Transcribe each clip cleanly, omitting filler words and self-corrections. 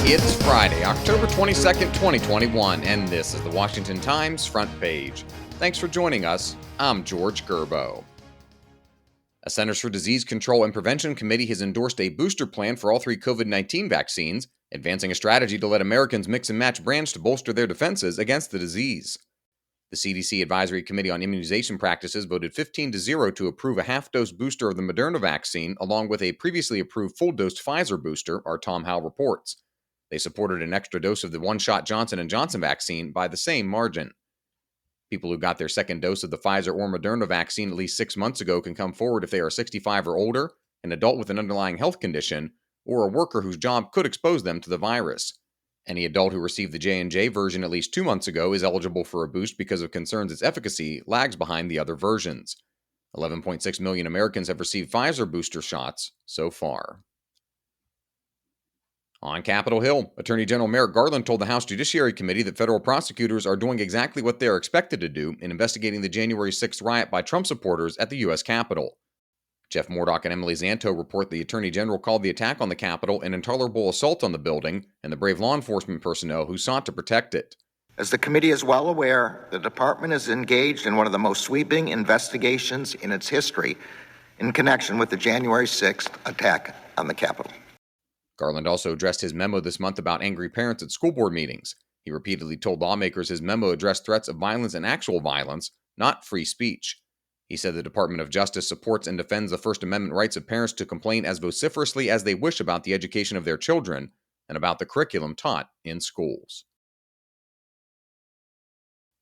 It's Friday, October 22nd, 2021, and this is the Washington Times front page. Thanks for joining us. I'm George Gerbo. A Centers for Disease Control and Prevention committee has endorsed a booster plan for all three COVID-19 vaccines, advancing a strategy to let Americans mix and match brands to bolster their defenses against the disease. The CDC Advisory Committee on Immunization Practices voted 15-0 to approve a half-dose booster of the Moderna vaccine, along with a previously approved full-dose Pfizer booster, our Tom Howell reports. They supported an extra dose of the one-shot Johnson & Johnson vaccine by the same margin. People who got their second dose of the Pfizer or Moderna vaccine at least 6 months ago can come forward if they are 65 or older, an adult with an underlying health condition, or a worker whose job could expose them to the virus. Any adult who received the J&J version at least 2 months ago is eligible for a boost because of concerns its efficacy lags behind the other versions. 11.6 million Americans have received Pfizer booster shots so far. On Capitol Hill, Attorney General Merrick Garland told the House Judiciary Committee that federal prosecutors are doing exactly what they are expected to do in investigating the January 6th riot by Trump supporters at the U.S. Capitol. Jeff Murdoch and Emily Zanto report the Attorney General called the attack on the Capitol an intolerable assault on the building and the brave law enforcement personnel who sought to protect it. As the committee is well aware, the department is engaged in one of the most sweeping investigations in its history in connection with the January 6th attack on the Capitol. Garland also addressed his memo this month about angry parents at school board meetings. He repeatedly told lawmakers his memo addressed threats of violence and actual violence, not free speech. He said the Department of Justice supports and defends the First Amendment rights of parents to complain as vociferously as they wish about the education of their children and about the curriculum taught in schools.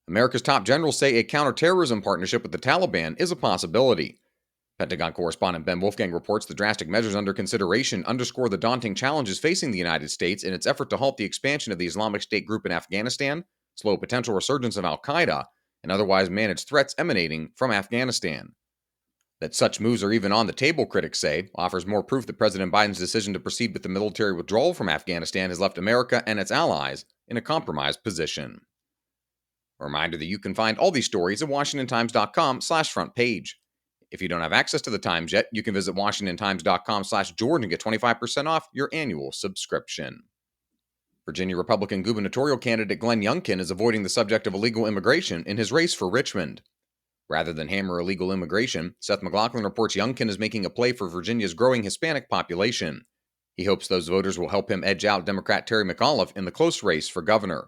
America's top generals say a counterterrorism partnership with the Taliban is a possibility. Pentagon correspondent Ben Wolfgang reports the drastic measures under consideration underscore the daunting challenges facing the United States in its effort to halt the expansion of the Islamic State group in Afghanistan, slow potential resurgence of al-Qaeda, and otherwise manage threats emanating from Afghanistan. That such moves are even on the table, critics say, offers more proof that President Biden's decision to proceed with the military withdrawal from Afghanistan has left America and its allies in a compromised position. A reminder that you can find all these stories at WashingtonTimes.com/front page. If you don't have access to the Times yet, you can visit WashingtonTimes.com/George and get 25% off your annual subscription. Virginia Republican gubernatorial candidate Glenn Youngkin is avoiding the subject of illegal immigration in his race for Richmond. Rather than hammer illegal immigration, Seth McLaughlin reports Youngkin is making a play for Virginia's growing Hispanic population. He hopes those voters will help him edge out Democrat Terry McAuliffe in the close race for governor.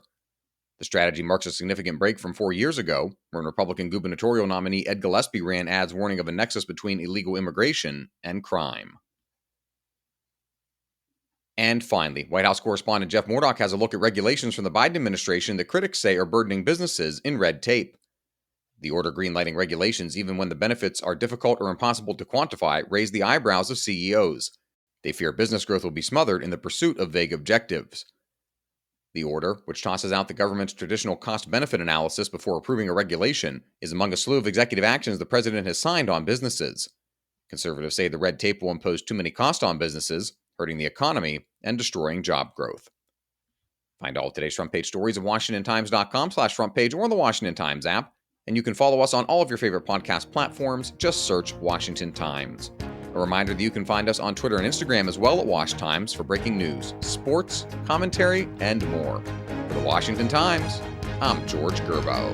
The strategy marks a significant break from 4 years ago, when Republican gubernatorial nominee Ed Gillespie ran ads warning of a nexus between illegal immigration and crime. And finally, White House correspondent Jeff Murdoch has a look at regulations from the Biden administration that critics say are burdening businesses in red tape. The order greenlighting regulations, even when the benefits are difficult or impossible to quantify, raise the eyebrows of CEOs. They fear business growth will be smothered in the pursuit of vague objectives. The order, which tosses out the government's traditional cost-benefit analysis before approving a regulation, is among a slew of executive actions the president has signed on businesses. Conservatives say the red tape will impose too many costs on businesses, hurting the economy and destroying job growth. Find all of today's front page stories at WashingtonTimes.com/front page or the Washington Times app, and you can follow us on all of your favorite podcast platforms. Just search Washington Times. A reminder that you can find us on Twitter and Instagram as well at Wash Times for breaking news, sports, commentary, and more. For the Washington Times, I'm George Gerbo.